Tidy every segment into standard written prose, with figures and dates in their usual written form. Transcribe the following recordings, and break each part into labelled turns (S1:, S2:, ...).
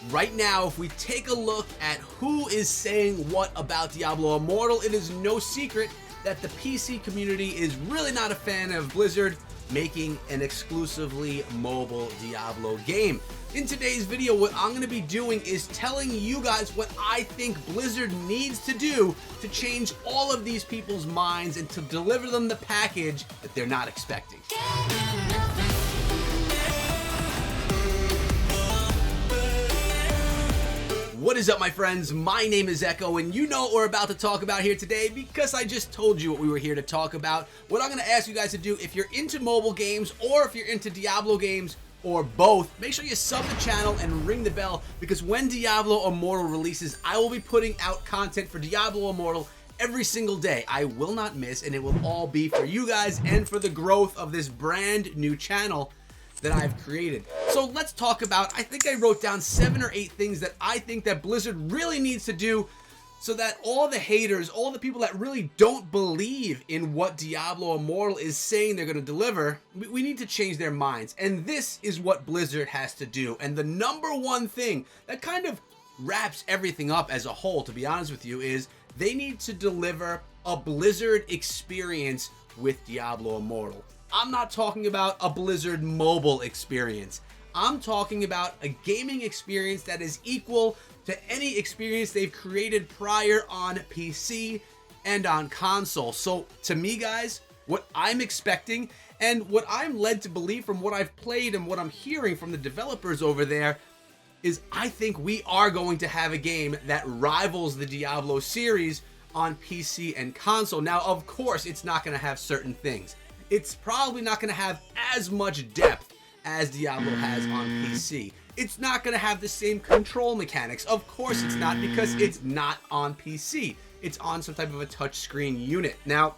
S1: Right now, if we take a look at who is saying what about Diablo Immortal, it is no secret that the PC community is really not a fan of Blizzard making an exclusively mobile Diablo game. In today's video, what I'm going to be doing is telling you guys what I think Blizzard needs to do to change all of these people's minds and to deliver them the package that they're not expecting. What is up, my friends? My name is Echo, and you know what we're about to talk about here today because I just told you what we were here to talk about. What I'm going to ask you guys to do, if you're into mobile games or if you're into Diablo games or both, make sure you sub the channel and ring the bell, because when Diablo Immortal releases, I will be putting out content for Diablo Immortal every single day. I will not miss, and it will all be for you guys and for the growth of this brand new channel that I've created. So let's talk about, I think I wrote down 7 or 8 things that I think that Blizzard really needs to do so that all the haters, all the people that really don't believe in what Diablo Immortal is saying they're going to deliver, we need to change their minds. And this is what Blizzard has to do. And the number one thing that kind of wraps everything up as a whole, to be honest with you, is they need to deliver a Blizzard experience with Diablo Immortal. I'm not talking about a Blizzard mobile experience. I'm talking about a gaming experience that is equal to any experience they've created prior on PC and on console. So to me, guys, what I'm expecting and what I'm led to believe from what I've played and what I'm hearing from the developers over there is I think we are going to have a game that rivals the Diablo series on PC and console. Now, of course, it's not going to have certain things. It's probably not going to have as much depth as Diablo has on PC. It's not going to have the same control mechanics. Of course it's not, because it's not on PC. It's on some type of a touchscreen unit. Now,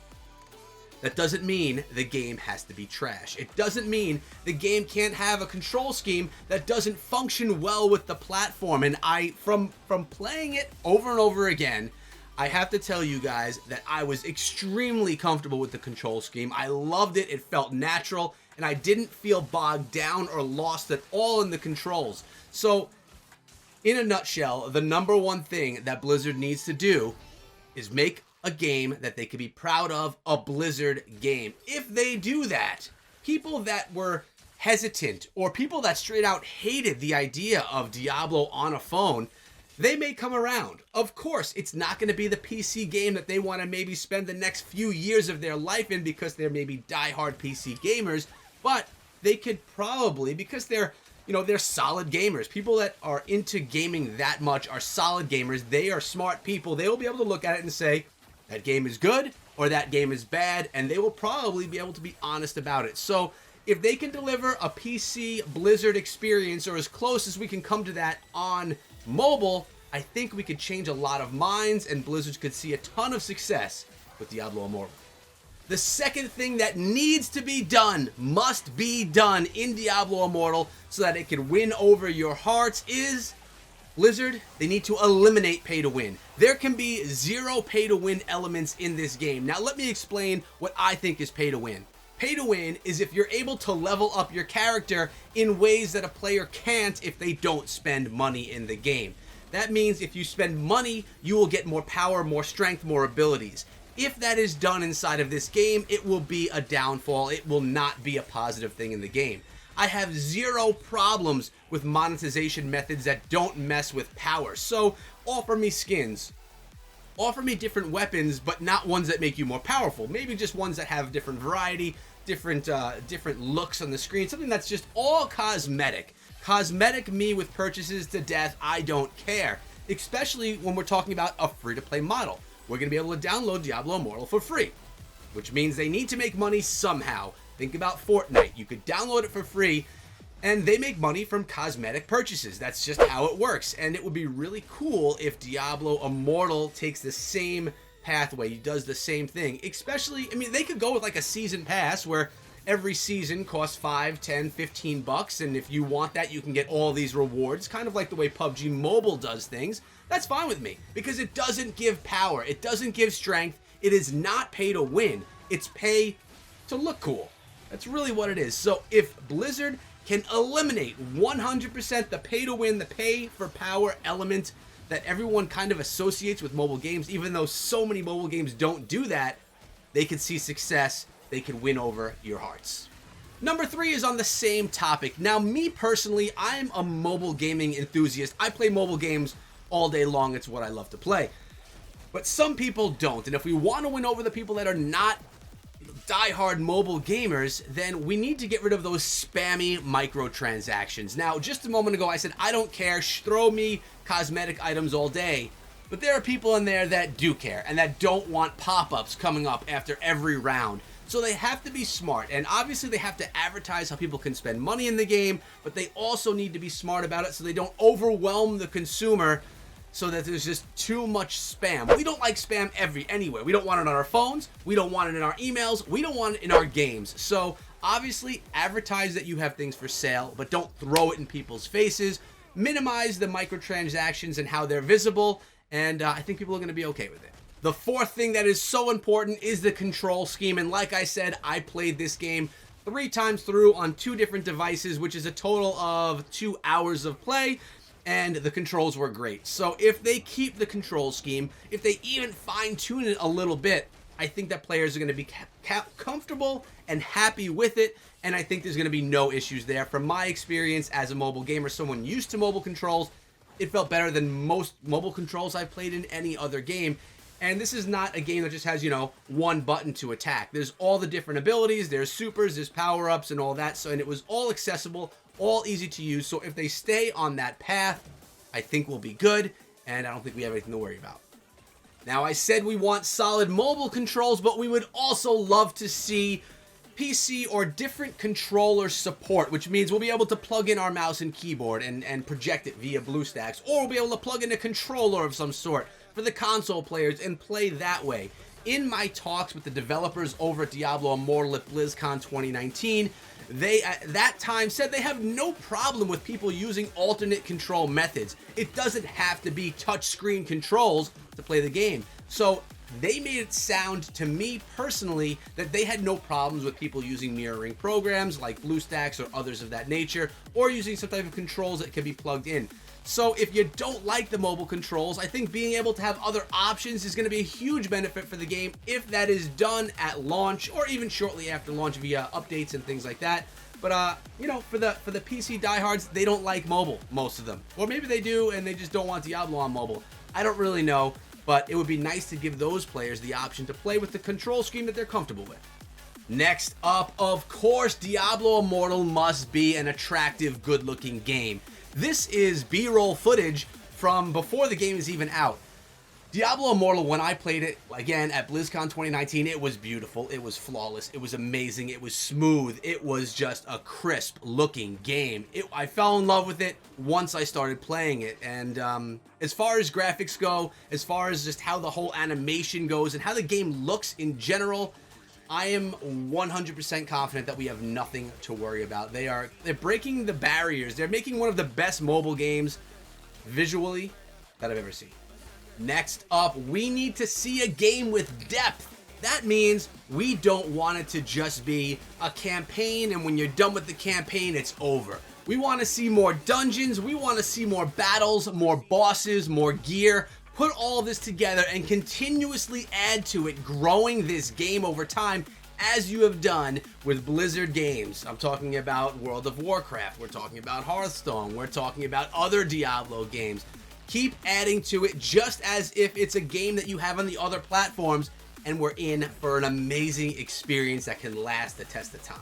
S1: that doesn't mean the game has to be trash. It doesn't mean the game can't have a control scheme that doesn't function well with the platform. And from playing it over and over again, I have to tell you guys that I was extremely comfortable with the control scheme. I loved it. It felt natural, and I didn't feel bogged down or lost at all in the controls. So, in a nutshell, the number one thing that Blizzard needs to do is make a game that they can be proud of, a Blizzard game. If they do that, people that were hesitant or people that straight out hated the idea of Diablo on a phone, they may come around. Of course, it's not going to be the PC game that they want to maybe spend the next few years of their life in because they're maybe diehard PC gamers, but they could probably, because they're solid gamers. People that are into gaming that much are solid gamers. They are smart people. They will be able to look at it and say, that game is good or that game is bad, and they will probably be able to be honest about it. So if they can deliver a PC Blizzard experience, or as close as we can come to that on mobile, I think we could change a lot of minds and Blizzard could see a ton of success with Diablo Immortal. The second thing that needs to be done, must be done in Diablo Immortal so that it can win over your hearts is Blizzard, they need to eliminate pay to win. There can be 0 pay to win elements in this game. Now let me explain what I think is pay to win. Pay to win is if you're able to level up your character in ways that a player can't if they don't spend money in the game. That means if you spend money, you will get more power, more strength, more abilities. If that is done inside of this game, it will be a downfall. It will not be a positive thing in the game. I have 0 problems with monetization methods that don't mess with power. So offer me skins. Offer me different weapons, but not ones that make you more powerful. Maybe just ones that have different variety, different looks on the screen. Something that's just all cosmetic. Cosmetic me with purchases to death, I don't care. Especially when we're talking about a free-to-play model. We're going to be able to download Diablo Immortal for free, which means they need to make money somehow. Think about Fortnite. You could download it for free, and they make money from cosmetic purchases. That's just how it works. And it would be really cool if Diablo Immortal takes the same pathway, does the same thing. Especially, I mean, they could go with like a season pass where every season costs $5, $10, $15, and if you want that, you can get all these rewards, kind of like the way PUBG Mobile does things. That's fine with me, because it doesn't give power, it doesn't give strength, it is not pay to win, it's pay to look cool. That's really what it is. So if Blizzard can eliminate 100% the pay to win, the pay for power element that everyone kind of associates with mobile games. Even though so many mobile games don't do that, they can see success, they can win over your hearts. Number 3 is on the same topic. Now, me personally, I'm a mobile gaming enthusiast. I play mobile games all day long. It's what I love to play. But some people don't. And if we want to win over the people that are not diehard mobile gamers, then we need to get rid of those spammy microtransactions. Now, just a moment ago, I said, I don't care. Throw me cosmetic items all day. But there are people in there that do care and that don't want pop-ups coming up after every round. So they have to be smart, and obviously they have to advertise how people can spend money in the game, but they also need to be smart about it so they don't overwhelm the consumer so that there's just too much spam. We don't like spam anywhere. We don't want it on our phones, we don't want it in our emails, we don't want it in our games. So obviously advertise that you have things for sale, but don't throw it in people's faces. Minimize the microtransactions and how they're visible, and I think people are going to be okay with it. The 4th thing that is so important is the control scheme, and like I said, I played this game 3 times through on 2 different devices, which is a total of 2 hours of play, and the controls were great. So if they keep the control scheme, if they even fine-tune it a little bit, I think that players are going to be comfortable and happy with it, and I think there's going to be no issues there. From my experience as a mobile gamer, someone used to mobile controls, it felt better than most mobile controls I've played in any other game. And this is not a game that just has, you know, one button to attack. There's all the different abilities, there's supers, there's power-ups and all that. So, and it was all accessible, all easy to use. So if they stay on that path, I think we'll be good, and I don't think we have anything to worry about. Now, I said we want solid mobile controls, but we would also love to see PC or different controller support, which means we'll be able to plug in our mouse and keyboard and project it via BlueStacks, or we'll be able to plug in a controller of some sort for the console players and play that way. In my talks with the developers over at Diablo Immortal at BlizzCon 2019, they at that time said they have no problem with people using alternate control methods. It doesn't have to be touchscreen controls to play the game. So they made it sound to me personally that they had no problems with people using mirroring programs like BlueStacks or others of that nature, or using some type of controls that can be plugged in. So if you don't like the mobile controls, I think being able to have other options is going to be a huge benefit for the game if that is done at launch or even shortly after launch via updates and things like that. But you know, for the PC diehards, they don't like mobile, most of them. Or maybe they do and they just don't want Diablo on mobile. I don't really know, but it would be nice to give those players the option to play with the control scheme that they're comfortable with. Next up, of course, Diablo Immortal must be an attractive, good-looking game. This is B-roll footage from before the game is even out. Diablo Immortal, when I played it, again, at BlizzCon 2019, it was beautiful, it was flawless, it was amazing, it was smooth, it was just a crisp-looking game. I fell in love with it once I started playing it, and as far as graphics go, as far as just how the whole animation goes, and how the game looks in general, I am 100% confident that we have nothing to worry about. They're breaking the barriers. They're making one of the best mobile games visually that I've ever seen. Next up, we need to see a game with depth. That means we don't want it to just be a campaign, and when you're done with the campaign, it's over. We want to see more dungeons. We want to see more battles, more bosses, more gear. Put all this together and continuously add to it, growing this game over time as you have done with Blizzard games. I'm talking about World of Warcraft, we're talking about Hearthstone, we're talking about other Diablo games. Keep adding to it just as if it's a game that you have on the other platforms, and we're in for an amazing experience that can last the test of time.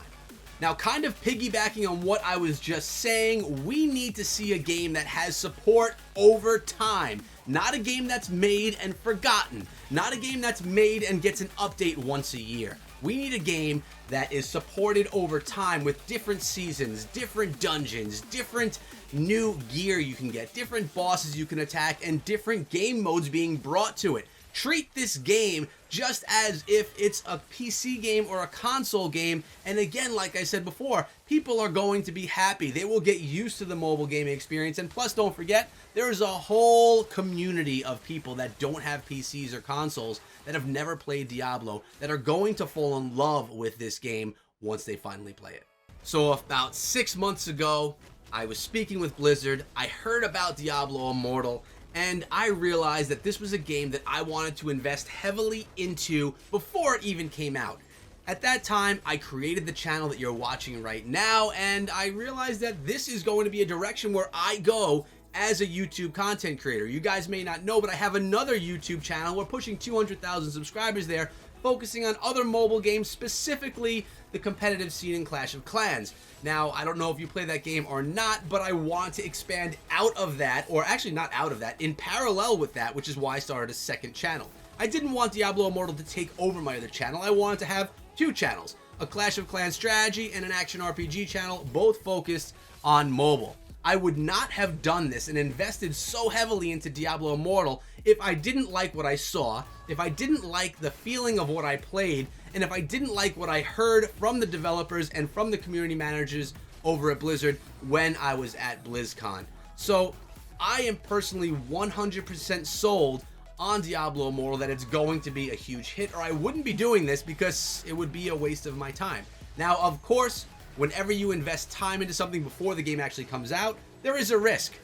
S1: Now, kind of piggybacking on what I was just saying, we need to see a game that has support over time. Not a game that's made and forgotten. Not a game that's made and gets an update once a year. We need a game that is supported over time with different seasons, different dungeons, different new gear you can get, different bosses you can attack, and different game modes being brought to it. Treat this game just as if it's a PC game or a console game, and again, like I said before, people are going to be happy. They will get used to the mobile gaming experience, and plus, don't forget, there's a whole community of people that don't have PCs or consoles that have never played Diablo that are going to fall in love with this game once they finally play it. So about 6 months ago, I was speaking with Blizzard, I heard about Diablo Immortal, and I realized that this was a game that I wanted to invest heavily into before it even came out. At that time, I created the channel that you're watching right now, and I realized that this is going to be a direction where I go as a YouTube content creator. You guys may not know, but I have another YouTube channel. We're pushing 200,000 subscribers there, focusing on other mobile games, specifically the competitive scene in Clash of Clans. Now, I don't know if you play that game or not, but I want to expand out of that, or actually not out of that, in parallel with that, which is why I started a second channel. I didn't want Diablo Immortal to take over my other channel. I wanted to have two channels, a Clash of Clans strategy and an action RPG channel, both focused on mobile. I would not have done this and invested so heavily into Diablo Immortal if I didn't like what I saw, if I didn't like the feeling of what I played, and if I didn't like what I heard from the developers and from the community managers over at Blizzard when I was at BlizzCon. So I am personally 100% sold on Diablo Immortal that it's going to be a huge hit, or I wouldn't be doing this because it would be a waste of my time. Now, of course, whenever you invest time into something before the game actually comes out, there is a risk.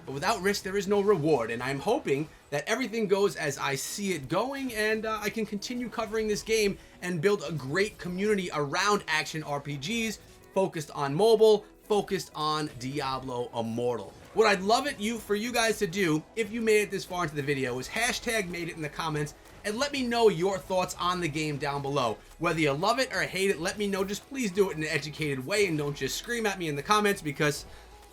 S1: But without risk, there is no reward, and I'm hoping that everything goes as I see it going, and I can continue covering this game and build a great community around action RPGs, focused on mobile, focused on Diablo Immortal. What I'd love for you guys to do, if you made it this far into the video, is hashtag made it in the comments and let me know your thoughts on the game down below. Whether you love it or hate it, let me know. Just please do it in an educated way and don't just scream at me in the comments because,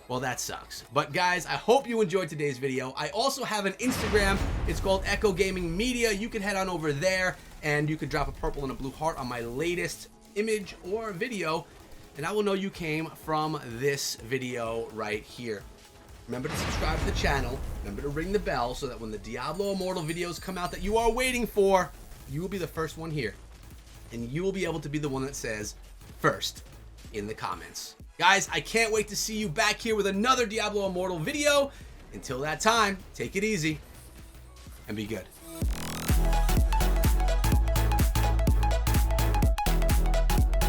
S1: well, that sucks. But guys, I hope you enjoyed today's video. I also have an Instagram. It's called Echo Gaming Media. You can head on over there and you can drop a purple and a blue heart on my latest image or video, and I will know you came from this video right here. Remember to subscribe to the channel, remember to ring the bell so that when the Diablo Immortal videos come out that you are waiting for, you will be the first one here. And you will be able to be the one that says first in the comments. Guys, I can't wait to see you back here with another Diablo Immortal video. Until that time, take it easy and be good.